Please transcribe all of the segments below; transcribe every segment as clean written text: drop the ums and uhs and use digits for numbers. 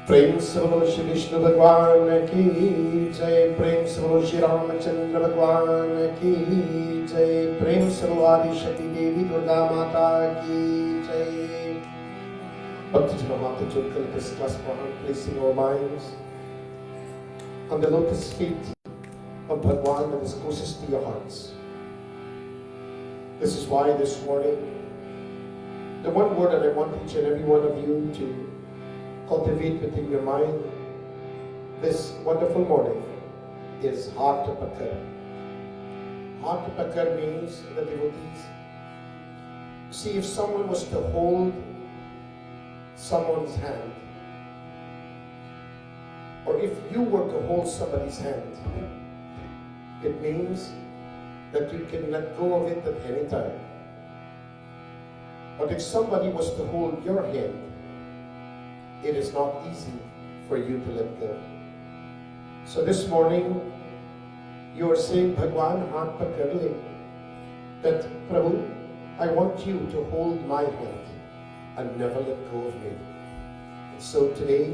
प्रेम से बोलो श्री विष्णु भगवान की जय। प्रेम से बोलो श्री रामचंद्र भगवान की जय। प्रेम से बोलो आदि शक्ति देवी दुर्गा माता की जय। भक्तजनों, हाथ जोड़कर this class for placing our minds on the lotus feet of Bhagwan that is closest to your hearts. This is why this morning, the one word that I want each and every one of you to cultivate within your mind this wonderful morning is Hat Pakar. Hat Pakar means the devotees. See, if someone was to hold someone's hand, or if you were to hold somebody's hand, it means that you can let go of it at any time. But if somebody was to hold your hand, it is not easy for you to let go. So this morning, you are saying, Bhagwan, Hat Pakar le, that Prabhu, I want you to hold my hand and never let go of me. And so today,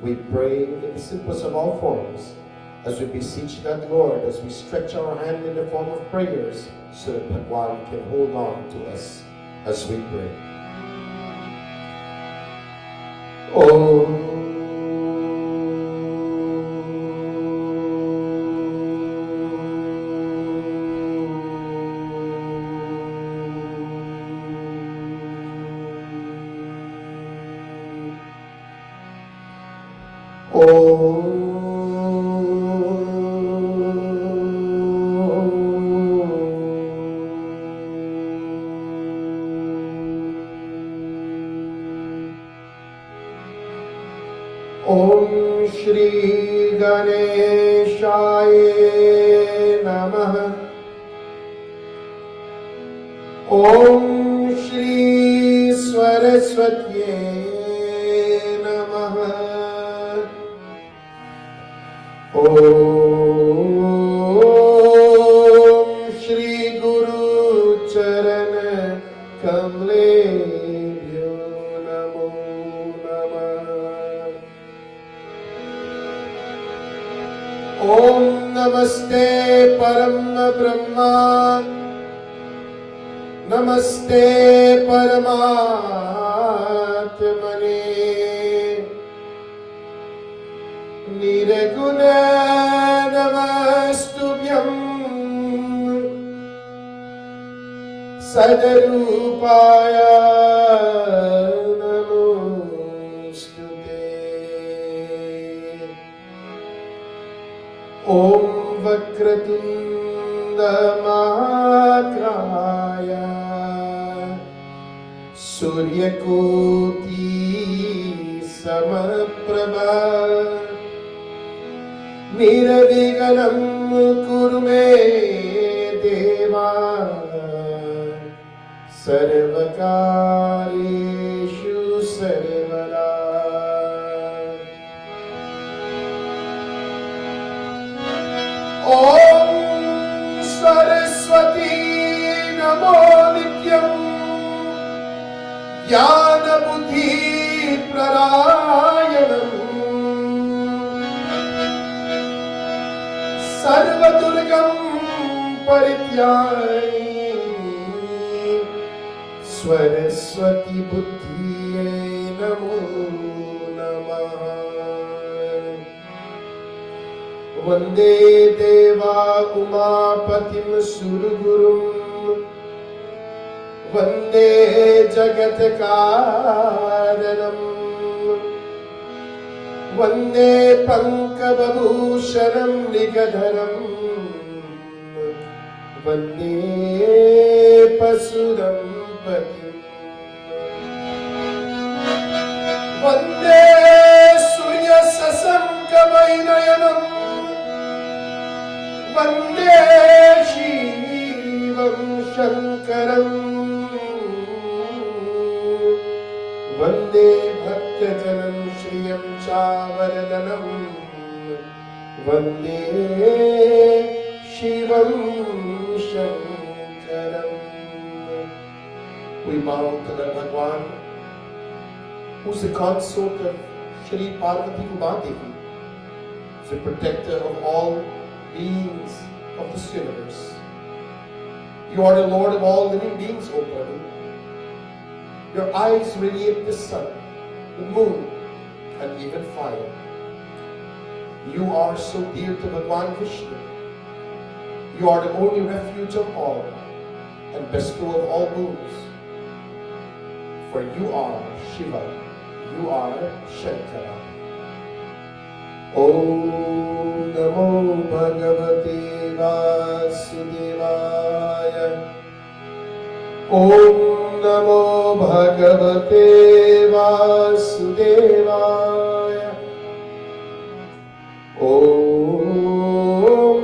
we pray in the simplest of all forms, as we beseech that Lord, as we stretch our hand in the form of prayers, so that Bhagwan can hold on to us as we pray. Om Shri Ganeshaya Namaha. Om Shri Saraswatye Namaha. Om Shri Guru Charana Kamlebhyo Namo Namah. Om Namaste Param Brahma. Namaste Paramatmane. Nirguna Namastubhyam Sadarupaya Namostute. Om Vakratunda Mahakraya Suryakoti Samaprabha Niraviganam Kurume Deva Sarvakareshu Sarvada. Om Saraswati Namo Nityam Jnana Buddhi Pradayanam Sarvadurgam Parityani Saraswati Buddhiye Namo Namaha. Vande Deva Umapatim Surgurum Vande Jagat Karanam Vande Pankabhabhushanam Nigadharam Vande Pasudam Patim Vande Surya Sasam Kavainayanam Vande Shivam Shankaram Vande Bhaktajanam Shriyam Chavaradanam Vande Shivam Shankaram. We bow to the Bhagwan, who's the consort of Shri Parvati Umadevi, the protector of all beings of this universe. You are the Lord of all living beings, O Prabhu. Your eyes radiate the sun, the moon, and even fire. You are so dear to Bhagwan Vishnu. You are the only refuge of all and bestower of all boons. For you are Shiva, you are Shankara. Om Namo Bhagavate Vasudevaya. Om Namo Bhagavate Vasudevaya. Om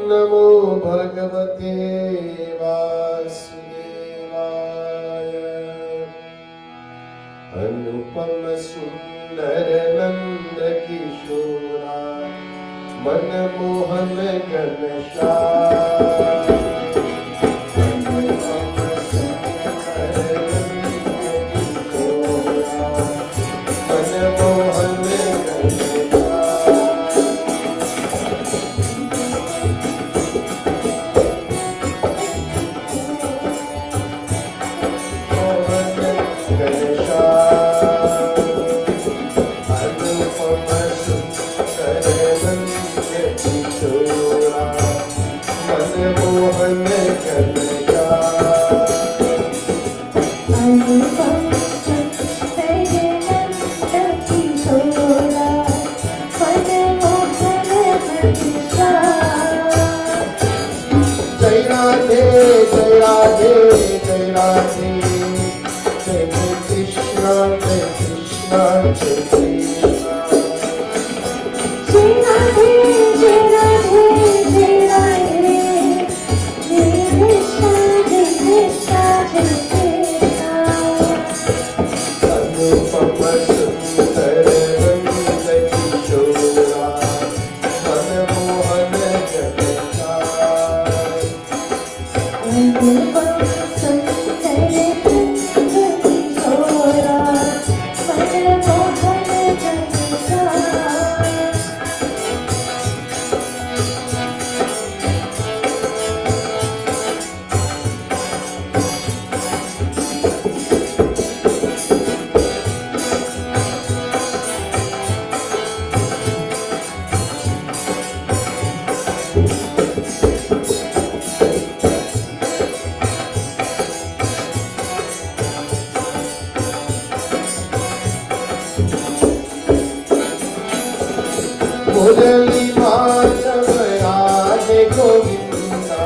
Namo Bhagavate Vasudevaya. Anupama Sundara Nanda Kishora Manamohan Ganeshaya. Murali Madhav Radhe Govinda,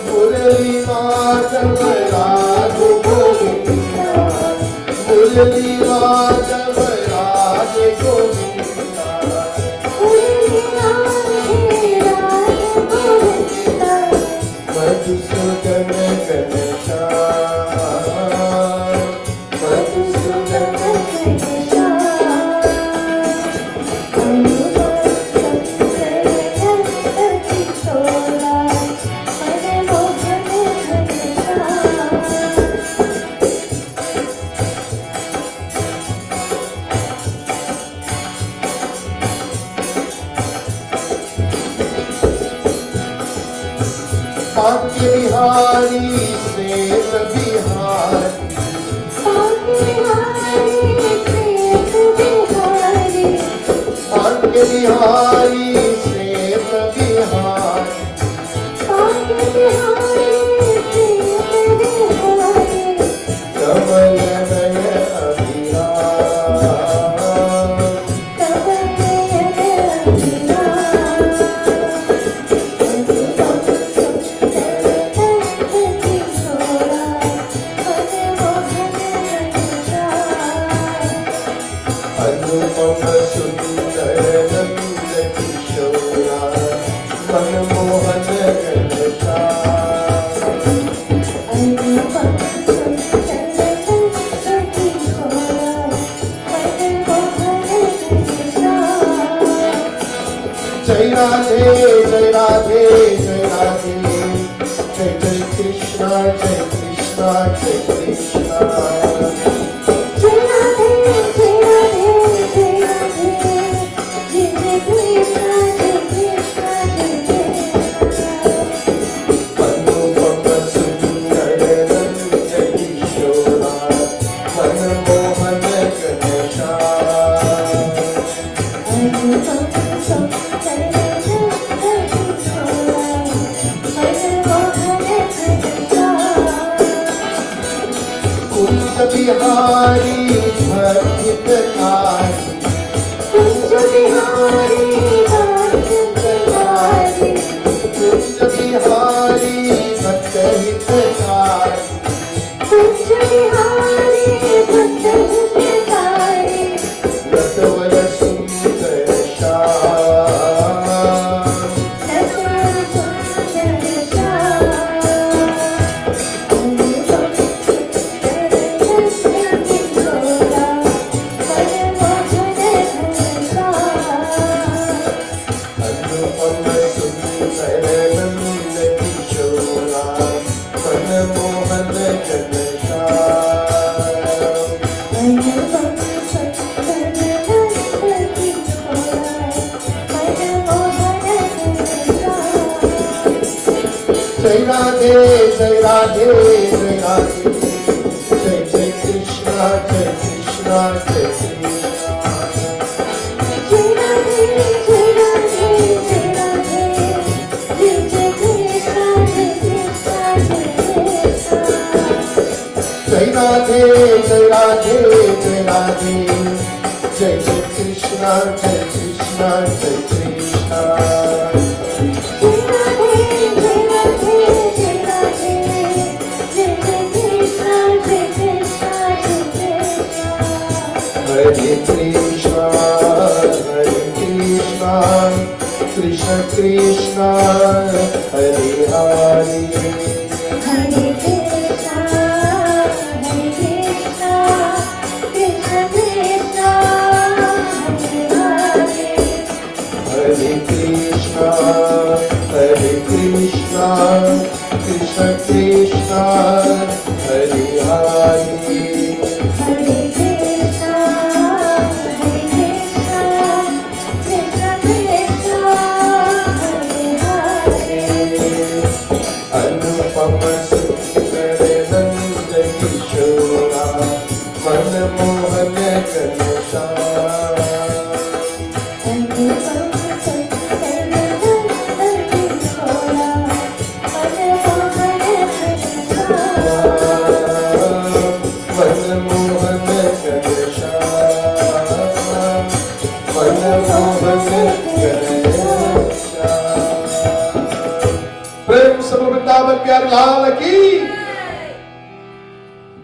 Murali Madhav Radhe Govinda, Murali Madhav Radhe Govinda, Murali Madhav Govinda, Madhusudan Ganesha, Madhusudan Ganesha. Bhakti Bihari Seth Bihari, Bhakti Bihari Seth Bihari, Kamal Naya Anupama Sundara Nanda Kishora Manamohan Ganesha. Anupama Sundara Nanda Kishora Manamohan Ganesha. Jai Radhe, Jai Radhe, Jai Radhe, Jai Jai Krishna, Jai Krishna, Jai Krishna. Jai Radhe, Jai Radhe, Jai Radhe.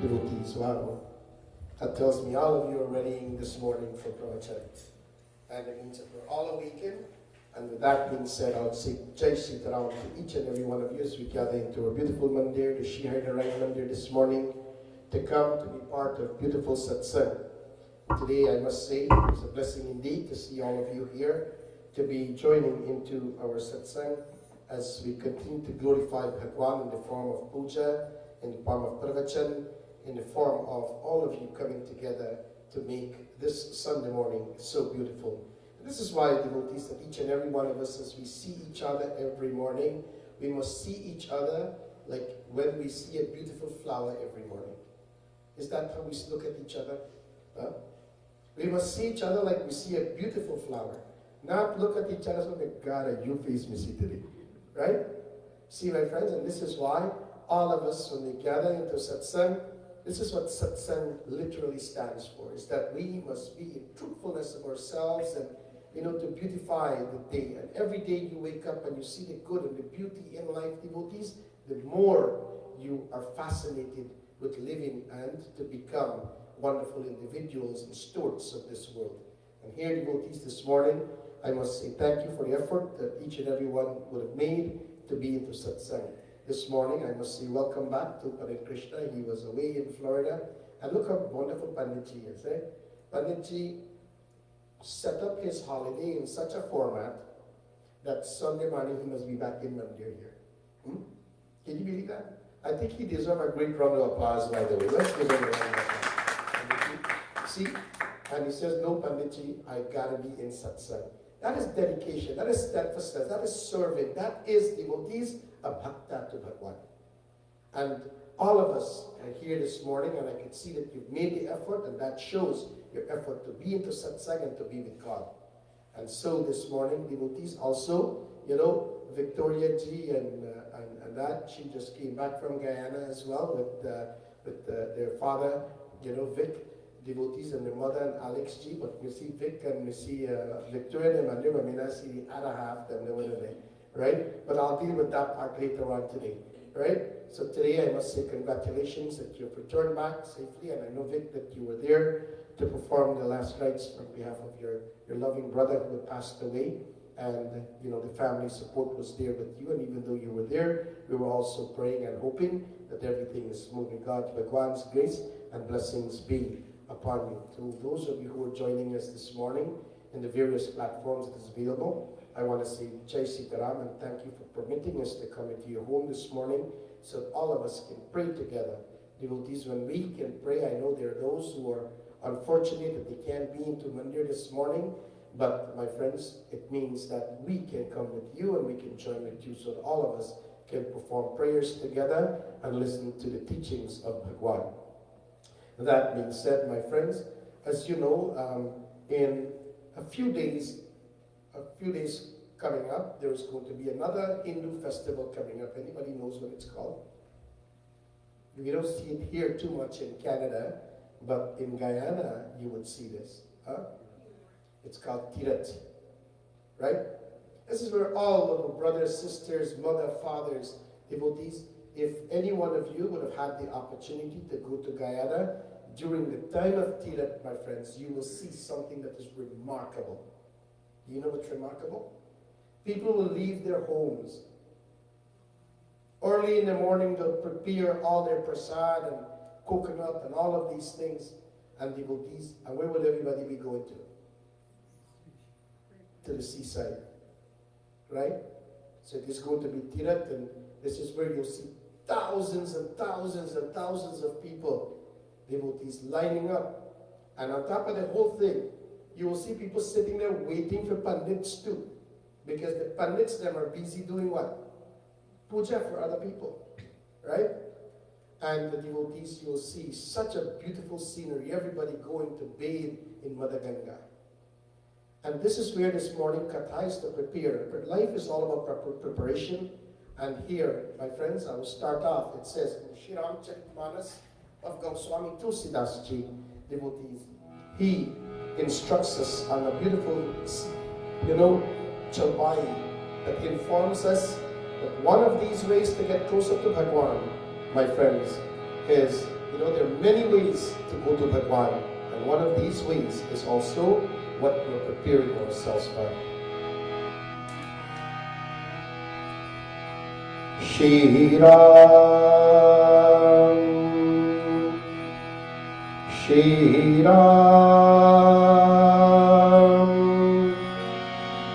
Devotees, wow. That tells me all of you are readying this morning for Pravachan. And it means that we're all awakened. And with that being said, I would say Jai Sitaram to each and every one of you as we gather into our beautiful mandir, the Shihardharai Mandir this morning, to come to be part of beautiful satsang. Today, I must say, it's a blessing indeed to see all of you here, to be joining into our satsang as we continue to glorify Bhagwan in the form of puja, in the form of pravachan, in the form of all of you coming together to make this Sunday morning so beautiful. And this is why, devotees, that each and every one of us, as we see each other every morning, we must see each other like when we see a beautiful flower every morning. Is that how we look at each other? Huh? We must see each other like we see a beautiful flower. Not look at each other and say, God, you face me today. Right? See, my friends, and this is why all of us, when we gather into satsang, this is what satsang literally stands for, is that we must be in truthfulness of ourselves and, to beautify the day. And every day you wake up and you see the good and the beauty in life, devotees, the more you are fascinated with living and to become wonderful individuals and stewards of this world. And here, devotees, this morning, I must say thank you for the effort that each and every one would have made to be into satsang. This morning, I must say welcome back to Pandit Krishna. He was away in Florida. And look how wonderful Panditji is. Panditji set up his holiday in such a format that Sunday morning he must be back in Mandir here. Can you believe that? I think he deserves a great round of applause, by the way. Let's give him a round of applause. See? And he says, no, Panditji, I gotta be in satsang. That is dedication, that is steadfastness, that is serving, that is, devotees, a bhakta to Bhagwan. And all of us are here this morning, and I can see that you've made the effort, and that shows your effort to be into satsang and to be with God. And so this morning, devotees, also, Victoria Ji and that, she just came back from Guyana as well with their father, Vic, devotees and their mother and Alex G, but we see Vic and we see Victoria and Mandir, I mean, I see the other half, them, right? But I'll deal with that part later on today, right? So today I must say congratulations that you've returned back safely, and I know, Vic, that you were there to perform the last rites on behalf of your loving brother who had passed away. And, the family support was there with you, and even though you were there, we were also praying and hoping that everything is moving. God, Bhagwan's grace and blessings be upon you. To those of you who are joining us this morning in the various platforms that is available, I want to say Jai Sitaram and thank you for permitting us to come into your home this morning so that all of us can pray together. Devotees, when we can pray, I know there are those who are unfortunate that they can't be into Mandir this morning, but my friends, it means that we can come with you and we can join with you so that all of us can perform prayers together and listen to the teachings of Bhagwan. That being said, my friends, as you know, in a few days coming up, there is going to be another Hindu festival coming up. Anybody knows what it's called? We don't see it here too much in Canada, but in Guyana, you would see this. It's called Tirat, right? This is where all little brothers, sisters, mother, fathers, devotees, if any one of you would have had the opportunity to go to Guyana during the time of Tirat, my friends, you will see something that is remarkable. Do you know what's remarkable? People will leave their homes. Early in the morning, they'll prepare all their prasad and coconut and all of these things and devotees. And where will everybody be going to? To the seaside, right? So it is going to be Tirat, and this is where you'll see thousands and thousands and thousands of people, devotees, lining up. And on top of the whole thing, you will see people sitting there waiting for pandits too, because the pandits them are busy doing what? Puja for other people, right? And the devotees, you'll see such a beautiful scenery, everybody going to bathe in Mother Ganga. And this is where this morning Katha is to prepare. But life is all about preparation. And here, my friends, I will start off. It says, Shri Ramcharitmanas of Goswami Tulsidas Ji, devotees. He instructs us on a beautiful, chalpai that informs us that one of these ways to get closer to Bhagwan, my friends, is, there are many ways to go to Bhagwan. And one of these ways is also what we're preparing ourselves for. Shri Ram, Shri Ram,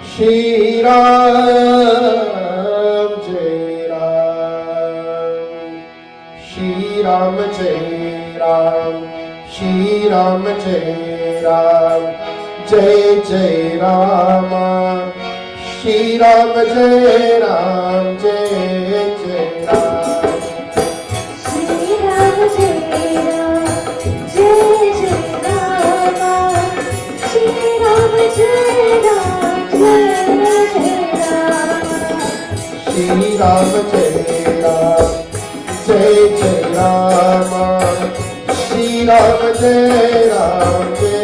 Shri Ram, Jai Ram, Shri Ram, Jai Ram, Shri Ram, Jai Ram. Jai Jai Rama, Shri Ram Jai Ram, Jai Jai Ram. Shri Ram Jai Ram, Jai Jai Rama, Shri Ram Jai Ram, Jai Jai Rama. Shri Ram Jai Ram, Jai Jai Rama, Shri Ram Jai Ram, Jai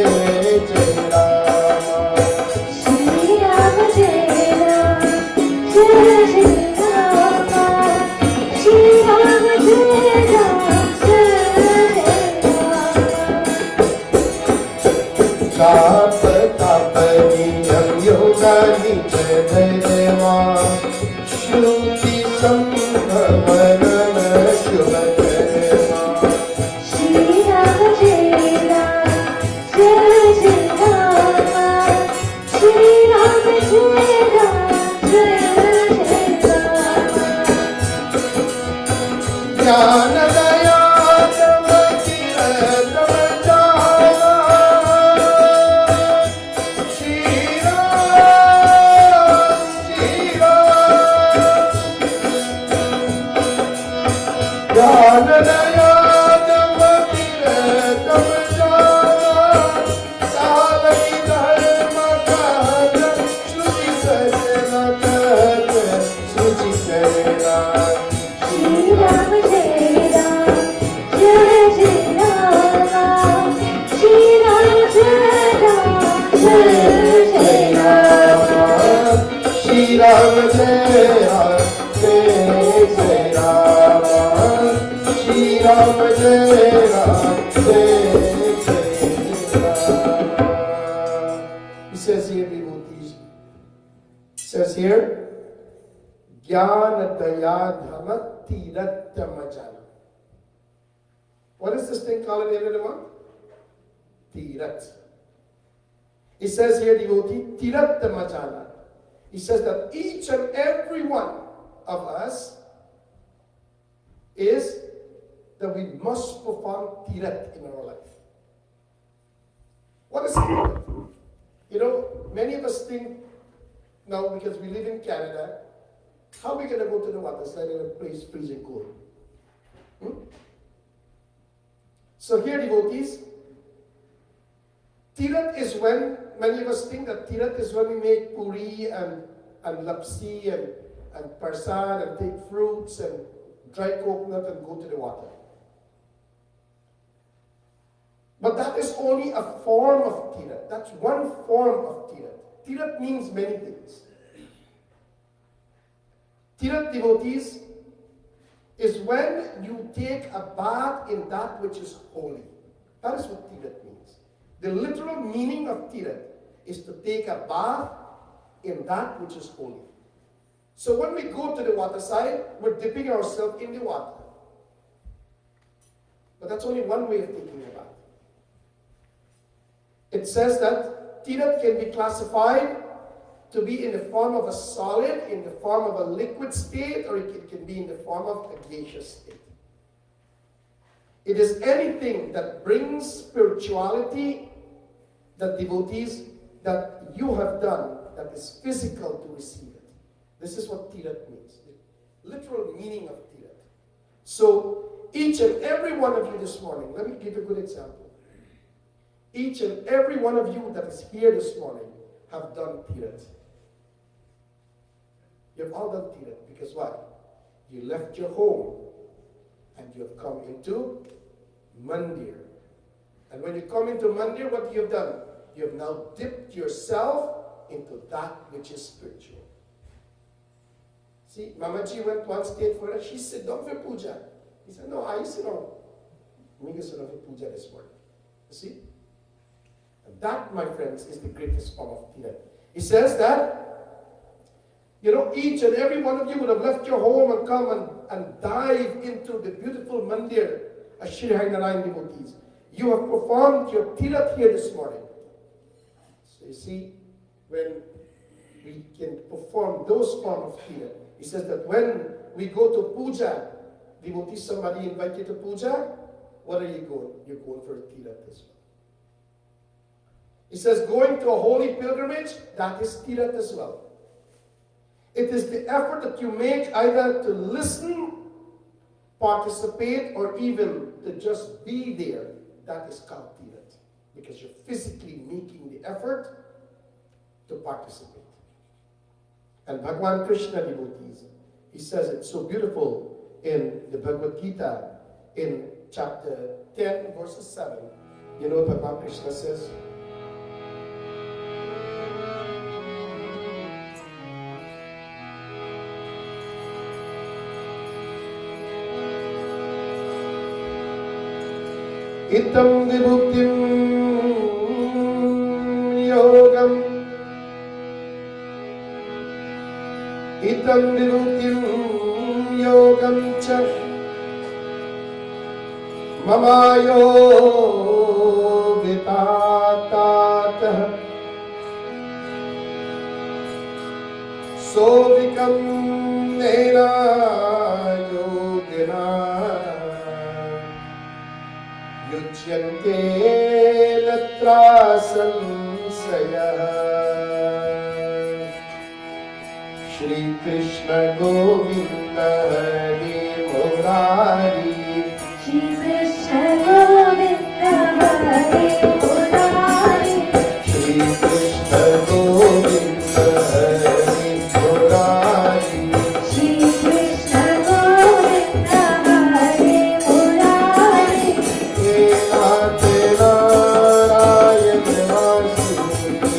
Tap tap niyam yoga nic deva shruti sambhavanana shubhatema. Shri Ram Jai Ram, Jai Jai Rama, Shri Ram Jai Ram, Jai Jai Rama. Jnana daya Shri Ram Jai जय राम श्री राम जय राम जय जय राम श्री राम जय राम जय जय Ram. He says here, devotees, says here, Jnana Daya Dhamma Tiratamajana. What is this thing called at the end of the month? Tirat. It says here, devotee, Tiratamajana. He says that each and every one of us is that we must perform tirat in our life. What is tirat? You know, many of us think now, because we live in Canada, how are we going to go to the water side in a place freezing cold? So here, devotees, tirat is when, many of us think that tirat is when we make puri and lapsi and parsad and take fruits and dry coconut and go to the water. But that is only a form of tirat. That's one form of tirat. Tirat means many things. Tirat, devotees, is when you take a bath in that which is holy. That is what tirat means. The literal meaning of tirat is to take a bath in that which is holy. So when we go to the water side, we're dipping ourselves in the water. But that's only one way of taking a bath. It says that tirat can be classified to be in the form of a solid, in the form of a liquid state, or it can be in the form of a gaseous state. It is anything that brings spirituality, that devotees, that you have done, that is physical to receive it. This is what tirat means, the literal meaning of tirat. So, each and every one of you this morning, let me give you a good example. Each and every one of you that is here this morning have done tirat. You have all done tirat because why? You left your home and you have come into mandir. And when you come into mandir, what you have done? You have now dipped yourself into that which is spiritual. See, Mamaji went one state for her. She said, "Don't for puja." He said, "No, I sit down. Me go sit down for puja this morning." You see? And that, my friends, is the greatest form of tirat. He says that, you know, each and every one of you would have left your home and come and dive into the beautiful mandir as Shri Hari Narayan devotees. You have performed your tirat here this morning. So you see, when we can perform those forms of tirat, he says that when we go to puja, devotees, somebody invite you to puja, what are you going? You're going for a tirat as well. He says going to a holy pilgrimage, that is tirat as well. It is the effort that you make either to listen, participate, or even to just be there. That is called tirat. Because you're physically making the effort to participate. And Bhagavan Krishna, devotees, he says it so beautiful in the Bhagavad Gita in chapter 10, verses 7. You know what Bhagavan Krishna says? Itam vibhuktim yogam Itam vibhuktim yogam cha Mamayo vitatatah Sovikam nena yogena Yuchyante latra samsaya Shri Krishna Govinda Hari Murari Shri Krishna Govinda Hari Murari Shri Krishna Govinda Hari Murari Shri Krishna Govinda Hari Murari He Narayan Vasudev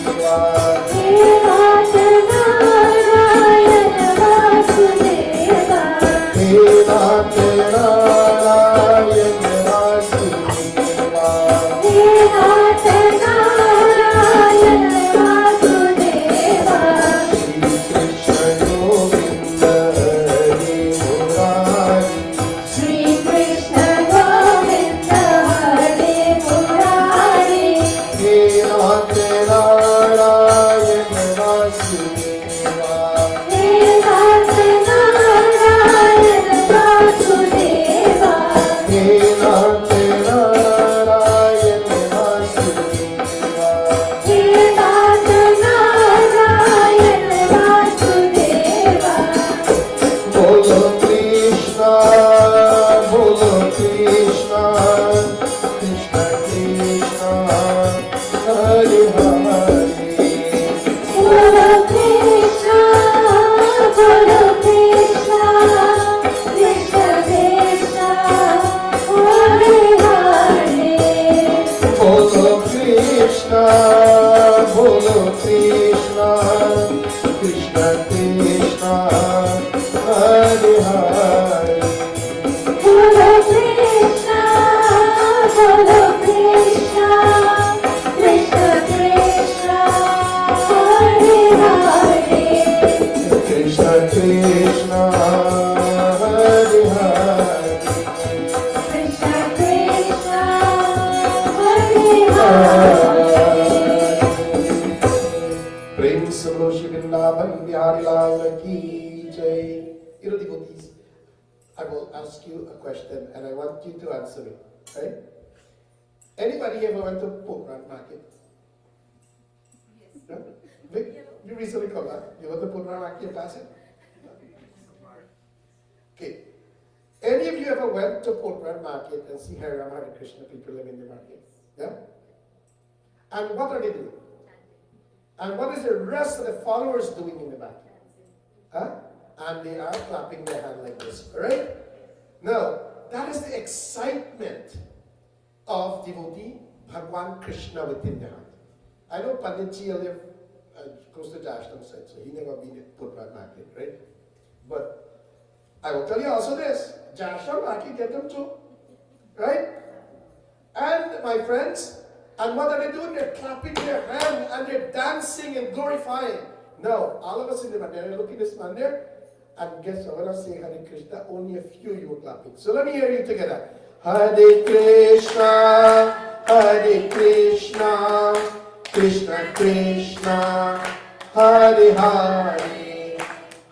Devotees, I will ask you a question and I want you to answer it. Right? Anybody ever went to Pokran Market? Yes. No? Vic, you recently come back. You went to Pokran Market, you pass it? Okay. Any of you ever went to Pokran Market and see Hare Rama Hare Krishna people living in the market? Yeah? And what are they doing? And what is the rest of the followers doing in the market? Huh? And they are clapping their hand like this, alright? Now, that is the excitement of devotee Bhagwan Krishna within their heart. I know Panditji live close to Jashtam side, so he never been at Putran Market, right? But I will tell you also this, Jashtam Market get them too, right? And my friends, and what are they doing? They're clapping their hand and they're dancing and glorifying. Now, all of us in the mandir, look at this mandir, and guess what? When I say Hare Krishna, only a few you were clapping. So let me hear you together. Hare Krishna, Krishna Krishna, Hare Hare,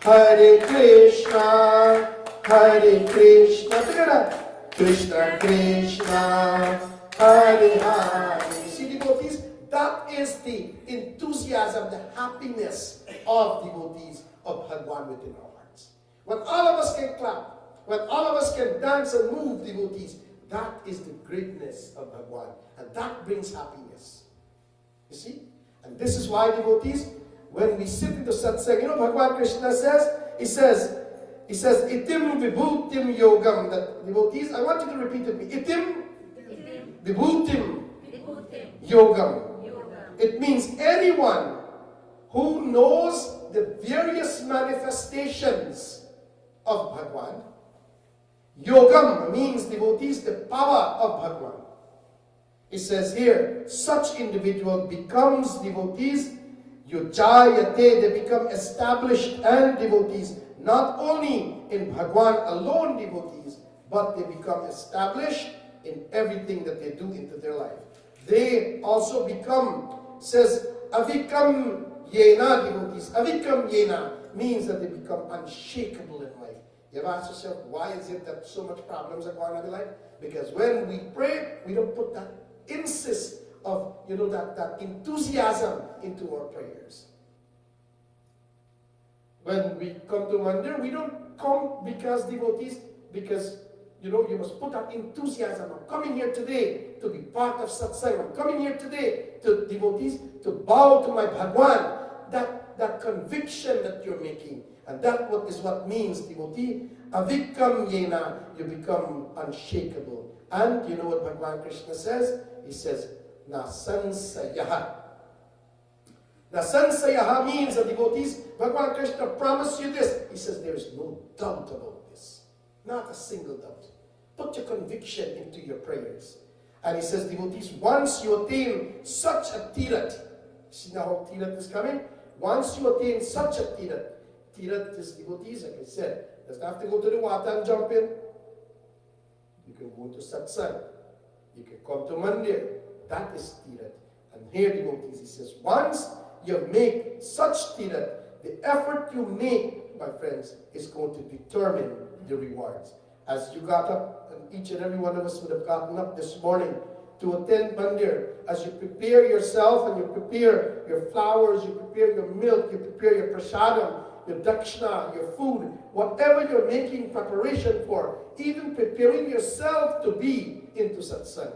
Hare Krishna, together. Krishna Krishna, Hare Hare. See, devotees, that is the enthusiasm, the happiness of devotees of Bhagwan within our hearts. When all of us can clap, when all of us can dance and move, devotees, that is the greatness of Bhagwan. And that brings happiness. You see? And this is why, devotees, when we sit in the satsang, you know Bhagwan Krishna says? He says, Itim vibhutim yogam. That, devotees, I want you to repeat it with me. Itim vibhutim yogam. It means anyone who knows the various manifestations of Bhagwan. Yogam means, devotees, the power of Bhagwan. It says here, such individual becomes devotees, yujayate, they become established and devotees, not only in Bhagwan alone, devotees, but they become established in everything that they do into their life. They also become, says, avikam yena, devotees. Avikam yena means that they become unshakable in life. You ever ask yourself, why is it that so much problems are going on in life? Because when we pray, we don't put that insist of, that enthusiasm into our prayers. When we come to mandir, we don't come because devotees, because you must put that enthusiasm. I'm coming here today to be part of satsang. I'm coming here today to devotees to bow to my Bhagwan. That conviction that you're making. And that is what means, devotee. Avikam yena, you become unshakable. And you know what Bhagwan Krishna says? He says, na sansayaha. The Sansa Yaha means the devotees, Bhagavan Krishna promised you this. He says there is no doubt about this. Not a single doubt. Put your conviction into your prayers. And he says, devotees, once you attain such a tirat, see now how tirat is coming? Once you attain such a tirat is devotees, like I said, doesn't have to go to the water and jump in. You can go to satsang. You can come to mandir. That is tirat. And here, devotees, he says, once you make such tirat, the effort you make, my friends, is going to determine the rewards. As you got up, and each and every one of us would have gotten up this morning to attend mandir, as you prepare yourself and you prepare your flowers, you prepare your milk, you prepare your prasadam, your dakshina, your food, whatever you're making preparation for, even preparing yourself to be into satsang.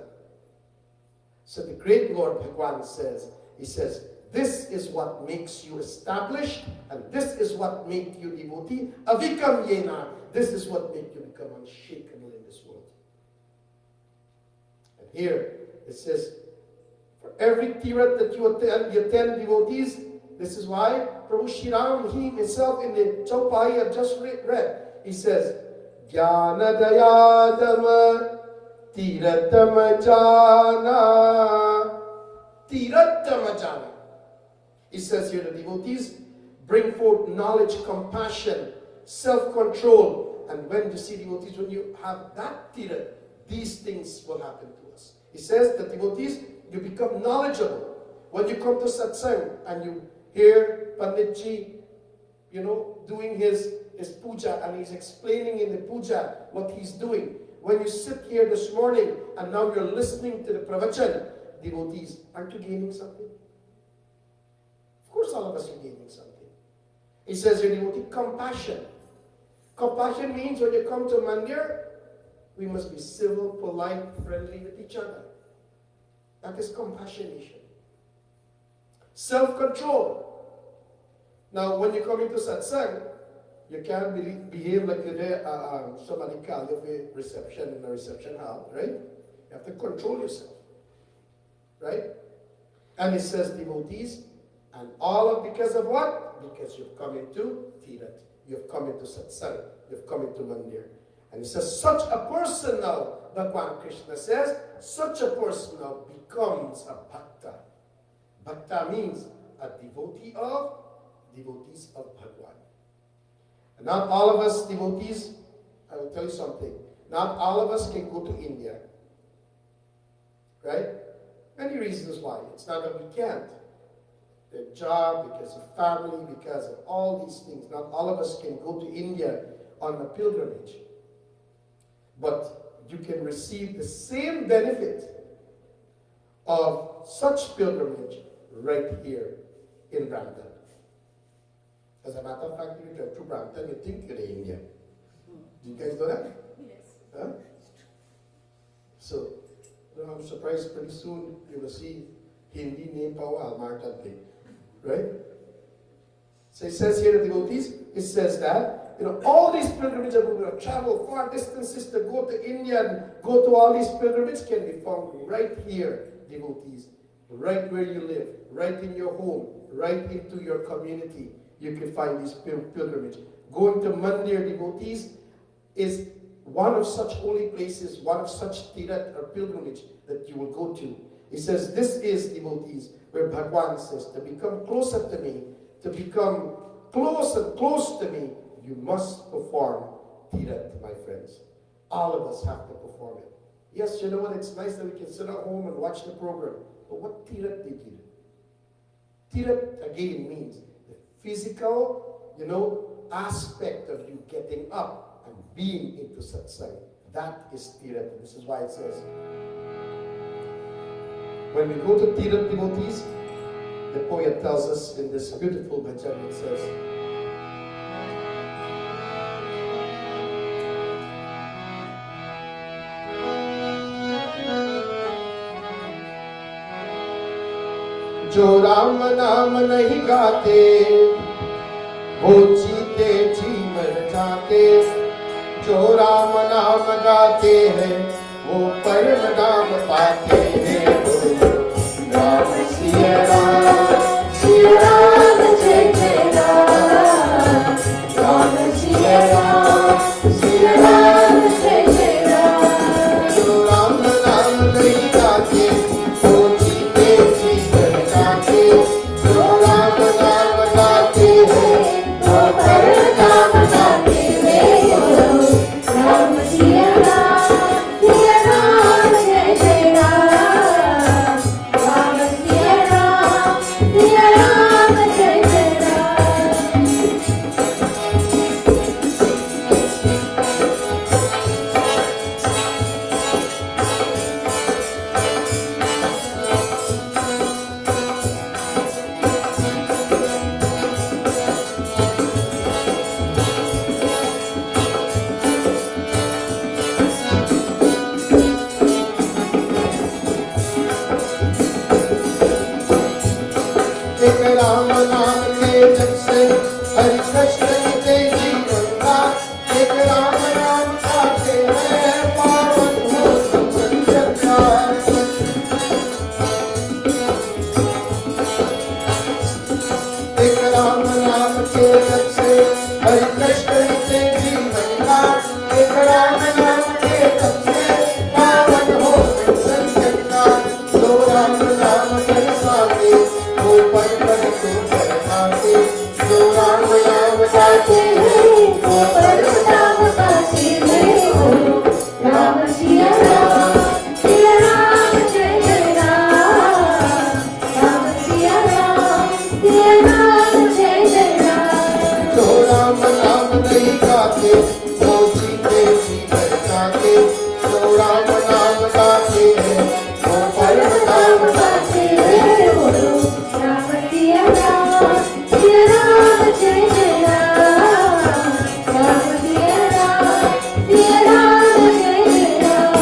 So the great Lord Bhagavan says, he says, this is what makes you established, and this is what makes you devotee. Avikam yena. This is what makes you become unshakable in this world. And here it says, for every tirat that you attend devotees, this is why Prabhu Shri Ram, he himself in the Chaupai I just read, he says, Jnana dayadama tiratama jana. Tiratama jana. He says here the devotees bring forth knowledge, compassion, self-control. And when you see devotees, when you have that tirat, these things will happen to us. He says that devotees, you become knowledgeable. When you come to satsang and you hear Panditji, doing his puja, and he's explaining in the puja what he's doing. When you sit here this morning and now you're listening to the pravachan, devotees, aren't you gaining something? Of course all of us are gaining something. He says here, devotee, compassion. Compassion means when you come to mandir, we must be civil, polite, friendly with each other. That is compassionation. Self-control. Now, when you come into satsang, you can't behave like somebody called you for reception in a reception hall, right? You have to control yourself, right? And it says, devotees, and all of because of what? Because you've come into tirat, you've come into satsang, you've come into mandir. And it says, such a person now, Bhagavan Krishna says, such a person now becomes a bhakta. Bhakta means a devotees of Bhagavan. And not all of us devotees, I will tell you something, not all of us can go to India. Right? Many reasons why. It's not that we can't. Their job, because of family, because of all these things. Not all of us can go to India on a pilgrimage. But you can receive the same benefit of such pilgrimage right here in Brampton. As a matter of fact, if you drive to Brampton, you think you're in India. Do you guys know that? Yes. Huh? So, I'm surprised pretty soon you will see Hindi name power Martin thing. Right? So it says here, the devotees, it says that, all these pilgrimages are going to travel far distances to go to India and go to all these pilgrimages can be found right here, devotees. Right where you live, right in your home, right into your community. You can find these pilgrimages. Going to mandir, devotees, is one of such holy places, one of such tirat or pilgrimage that you will go to. He says, this is, devotees, where Bhagavan says, to become closer to me, to become close and close to me, you must perform tirat, my friends. All of us have to perform it. Yes, you know what? It's nice that we can sit at home and watch the program. But what tirat did you do? Tirat, again, means the physical, aspect of you getting up and being into satsang. That is tirat. This is why it says, when we go to tirat, devotees, the poet tells us in this beautiful bhajan, it says, जो राम नाम नहीं गाते वो जीते जी मर जाते जो राम नाम गाते हैं वो परम नाम पाते हैं राम सिया राम राम नाम के जप से हरि कृष्ण के जीवन का एक राम नाम आते हैं पावन हो सब संसार। एक राम नाम के जप से हरि कृष्ण के जीवन का एक राम नाम के जप से पावन हो सब संसार। दो राम नाम कर साथे वो पर तो परमाते। दो राम नाम गाते हैं वो पर राम गाते हैं बोलो राम सिया राम जय जय राम। राम सिया राम जय जय राम। दो राम नाम नहीं गाते वो जीते जी भर जाते। दो राम नाम गाते हैं वो परम राम धाम गाते हैं बोलो राम सिया राम जय जय राम। राम सिया राम जय जय राम।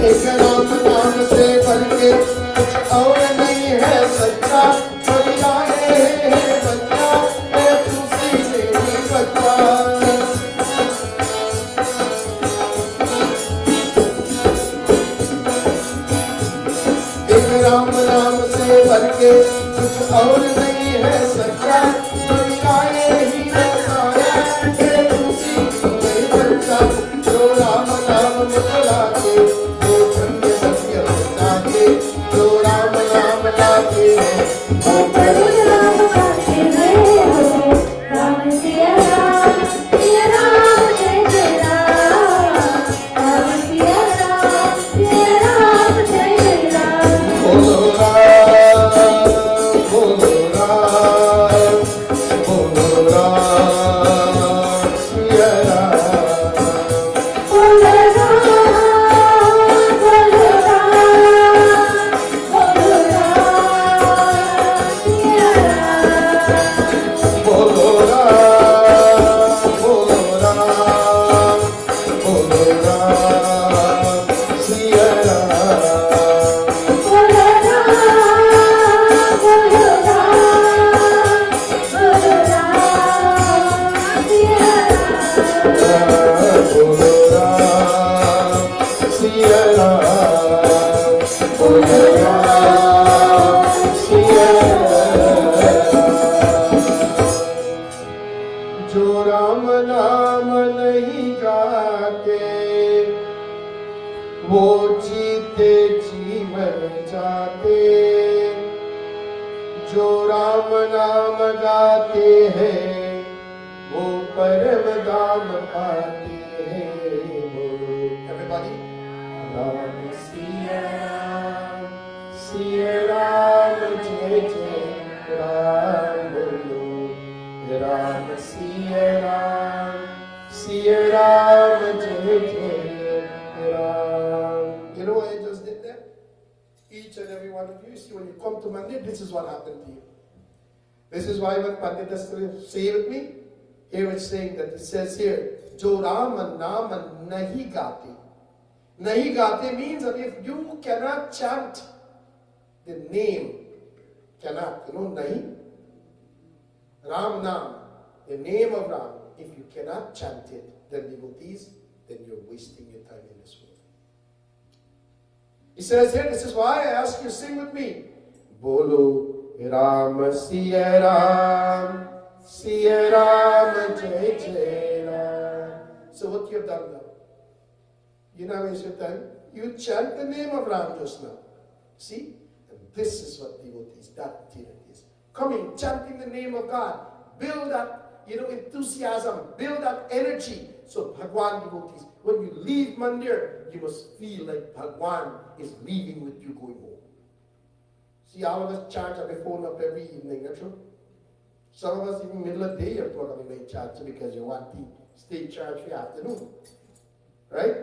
एक राम नाम से बढ़ के कुछ और नहीं है सच्चा। कोई आए है बच्चा है खुशी से ही बच्चा। एक राम नाम से बढ़ के कुछ और नहीं है सच्चा। कोई आए ही बताया है खुशी से ही बच्चा। जो राम नाम निकलाते वो धन्य सत्य जाते। जो राम नाम लाते हैं वो बोलो राम गाते हैं बोलो राम सिया राम जय जय राम। राम सिया राम जय जय राम। बोलो राम बोलो राम बोलो राम सिया राम। बोलो राम बोलो राम बोलो राम सिया राम। बोलो राम बोलो राम बोलो राम सिया राम। बोलो राम बोलो राम बोलो राम सिया राम। बोलो राम सिया राम। बोलो राम सिया राम। जो राम नाम नहीं गाते वो जीते जीवन जाते। जो राम नाम गाते हैं वो परम धाम पाते हैं। बोलो everybody राम सिया राम जय जय राम। बोलो राम सिया राम जय जय Ram. You know what I just did there? Each and every one of you, see, when you come to Mandir, this is what happened to you. This is why when Pandit has to say with me, here it's saying that it says here, Jo Ram Naam Nahi Gate. Nahi Gate means that if you cannot chant the name, cannot, you know, Nahi? Ram Naam, the name of Ram, if you cannot chant it, then devotees, then you're wasting your time in this world. He says here, this is why I ask you, sing with me. Bolo Ram Siya Ram Jai Jai Ram. So what you have done now? You now waste your time. You chant the name of Ram just now. See? And this is what devotees, that material is. Coming, chanting the name of God. Build that, enthusiasm. Build that energy. So Bhagwan devotees when you leave Mandir, you must feel like Bhagwan is leaving with you going home. See, all of us charge our phone up every evening, that's true? Some of us even middle of the day are probably charged because you want to stay charged for the afternoon. Right?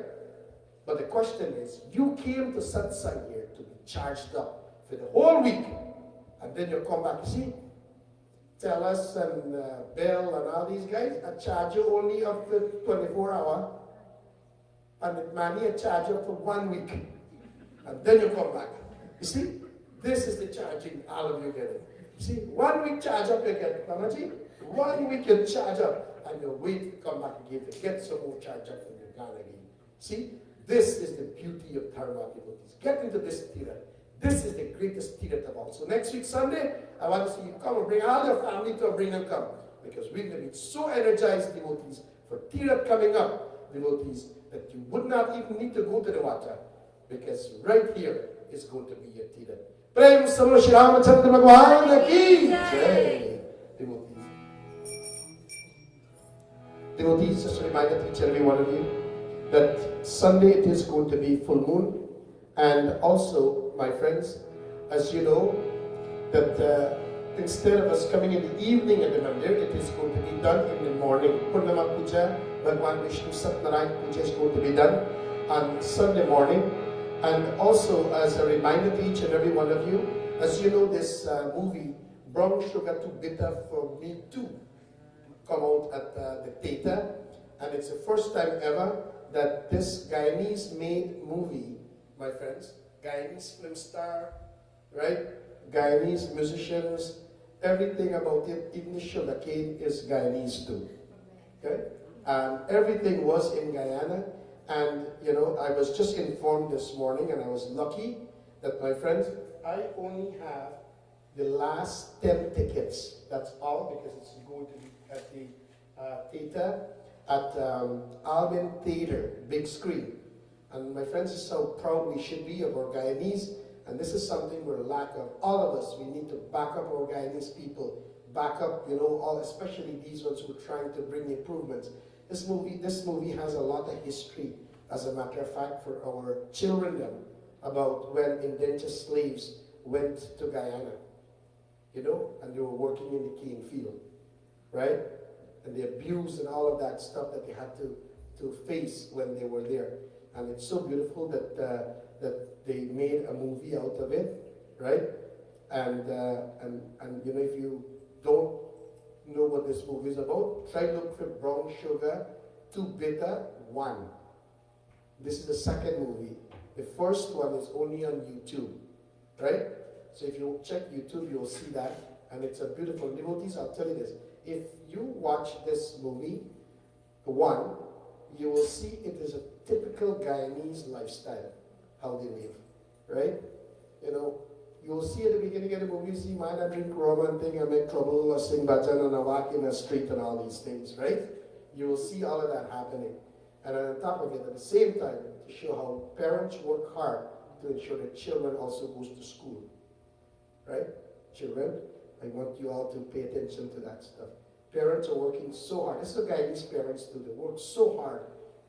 But the question is, you came to satsang here to be charged up for the whole week. And then you come back, you see, Tellus and Bell and all these guys, I charge you only up for 24 hours. And the money I charge you for 1 week. And then you come back. You see, this is the charging all of you get it. You see, 1 week charge up you get, Mamaji. 1 week you charge up, and you wait to come back again to get some more charge up from your gun again. See, this is the beauty of Dharma devotees. Get into this Tirat. This is the greatest Tirat of all. So next week Sunday, I want to see you come and bring all your family to bring and come. Because we're going to be so energized devotees for Tirat coming up, devotees, that you would not even need to go to the water. Because right here is going to be your Tirat. Prem Samo Shri Ramachandra Bhagwan Ki Jai. Devotees. Devotees, just a reminder to each and every one of you that Sunday it is going to be full moon. And also, my friends, as you know, that instead of us coming in the evening at the mandir, it is going to be done in the morning. Purnama Puja, Bhagwan Vishnu Satnarayan Puja is going to be done on Sunday morning. And also, as a reminder to each and every one of you, as you know, this movie, Brown Sugar Too Bitter for Me Too, come out at the theater. And it's the first time ever that this Guyanese-made movie, my friends, Guyanese film star, right? Guyanese musicians, everything about it, even sugarcane is Guyanese too. Okay? Everything was in Guyana. And, you know, I was just informed this morning, and I was lucky that, my friends, I only have the last 10 tickets. That's all, because it's going to be at the theater, at Albion Theater, big screen. And my friends, this is how proud we should be of our Guyanese, and this is something we're lack of. All of us, we need to back up our Guyanese people, back up, you know, all, especially these ones who are trying to bring improvements. This movie has a lot of history, as a matter of fact, for our children about when indentured slaves went to Guyana, you know, and they were working in the cane field, right? And the abuse and all of that stuff that they had to face when they were there. And it's so beautiful that that they made a movie out of it, right? And you know, if you don't know what this movie is about, try to look for Brown Sugar Too Bitter 1. This is the second movie. The first one is only on YouTube, right? So if you check YouTube, you'll see that, and it's a beautiful. Devotees, I'll tell you this: if you watch this movie, 1, you will see it is a typical Guyanese lifestyle, how they live, right? You know, you'll see at the beginning of the movie, see, man, I drink rum and thing, I make trouble, I sing bhajan, and I walk in the street and all these things, right? You will see all of that happening. And on top of it, at the same time, to show how parents work hard to ensure that children also goes to school, right? Children, I want you all to pay attention to that stuff. Parents are working so hard. This is what Guyanese parents do. They work so hard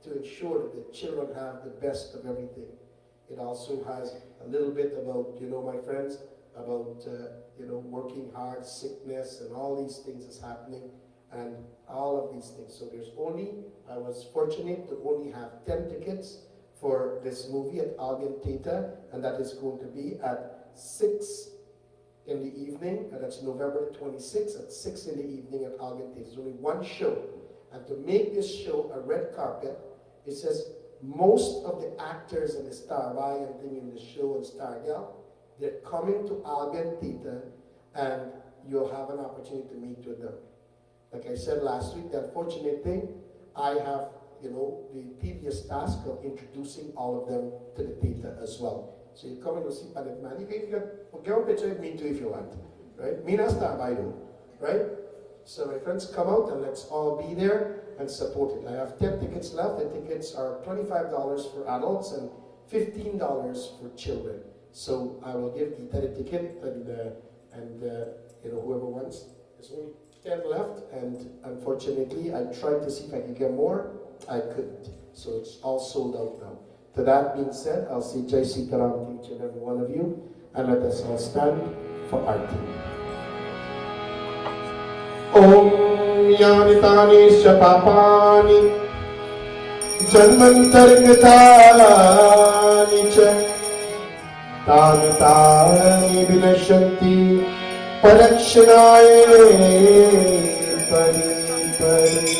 to ensure that the children have the best of everything. It also has a little bit about, you know, my friends, about, you know, working hard, sickness, and all these things is happening, and all of these things. So I was fortunate to only have 10 tickets for this movie at Albion Theatre, and that is going to be at 6 in the evening, and that's November 26th at 6 in the evening at Albion Theatre. There's only one show. And to make this show a red carpet, it says most of the actors and the star by and thing in the show and star gal, they're coming to Albion Theatre, and you'll have an opportunity to meet with them. Like I said last week, the unfortunate thing, I have, you know, the tedious task of introducing all of them to the theatre as well. So you come and you see Pandit Man. You can get a picture of me too if you want, right? Mina star by you, right? So my friends, come out and let's all be there and support it. I have 10 tickets left. The tickets are $25 for adults and $15 for children. So I will give the 30 ticket and you know, whoever wants. There's only 10 left, and unfortunately I tried to see if I could get more. I couldn't. So it's all sold out now. To that being said, I'll say Jai Sitaram to each and every one of you, and let us all stand for Aarti. Om Yani Tani Shapapani Janmantargatani Cha Tani Tani Vinashanti Parakshanaye Pari Pari.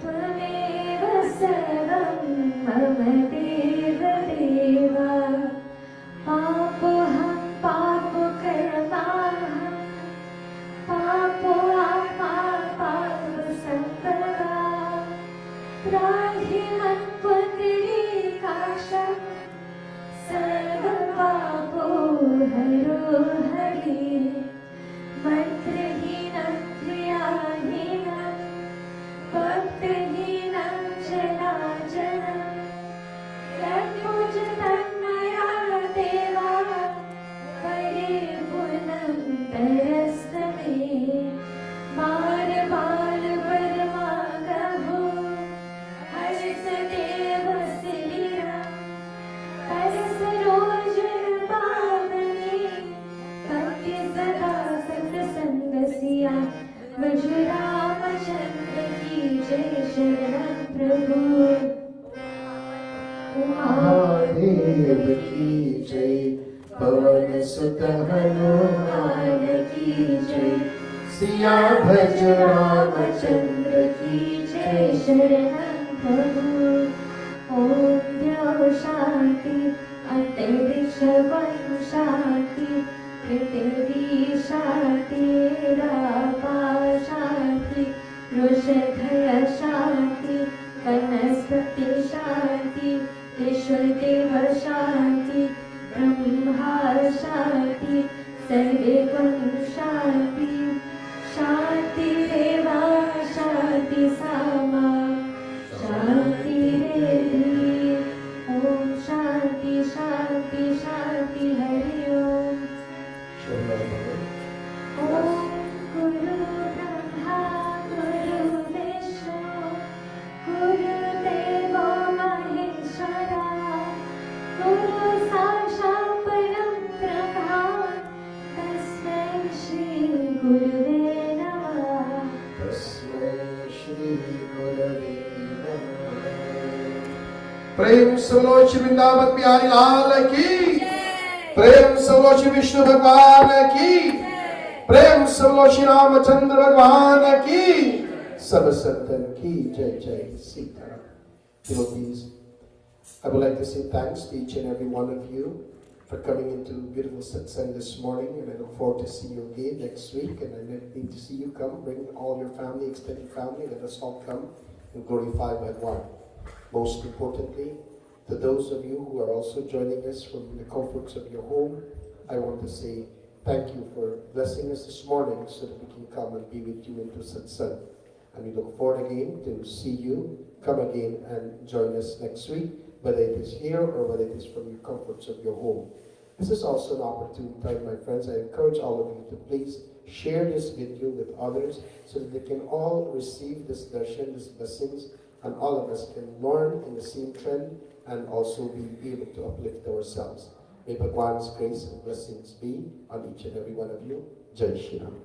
त्वमेव सर्वं मम देव हरि मंत्रहीनं क्रियाहीनं भक्तहीनं जनार्दनं यत्पूजितं मया देवा परिपूर्णं तरस्तमे बाल बाल परमागभो हर्षदेव श्रीराम परसरोजन पावने भक्ति सदा सत्संगसिया मुझ रामचंद्र की जय शरण प्रभु महादेव की जय, पवन सुत हनुमान की जय, सिया भज रामचंद्र की जय शरण प्रभु ओम द्यौ शांति अंतरिक्ष वन शांति पृथ्वी शांति रापा शांति वृषधय शांति वनस्पति शांति विश्वदेव शांति ब्रह्मा शांति सर्वे गुण शांति शांति देवा शांति सामा शांति रेवि ओम शांति शांति शांति हरि ओम ओम गुरु ब्रह्मा गुरु विष्णु गुरुदेवो महेश्वरा गुरु साक्षात् परं ब्रह्मा तस्मै श्री गुरुवे नमः तस्मै श्री गुरवे नमः। प्रेम सलोच वृंदावन बिहारी लाल की, प्रेम सलोच विष्णु भगवान की, प्रेम सलोच रामचंद्र भगवान की, सब संतन की जय जय Sitaram. Devotees, I would like to say thanks to each and every one of you for coming into beautiful satsang this morning, and I look forward to see you again next week. And I need to see you come, bring all your family, extended family. Let us all come and glorify Bhagwan. Most importantly, to those of you who are also joining us from the comforts of your home, I want to say thank you for blessing us this morning so that we can come and be with you into satsang. And we look forward again to see you come again and join us next week, whether it is here or whether it is from the comforts of your home. This is also an opportune time, my friends. I encourage all of you to please share this video with others so that they can all receive this darshan, these blessings, and all of us can learn in the same trend and also be able to uplift ourselves. May Bhagwan's grace and blessings be on each and every one of you. Jai Shri Ram.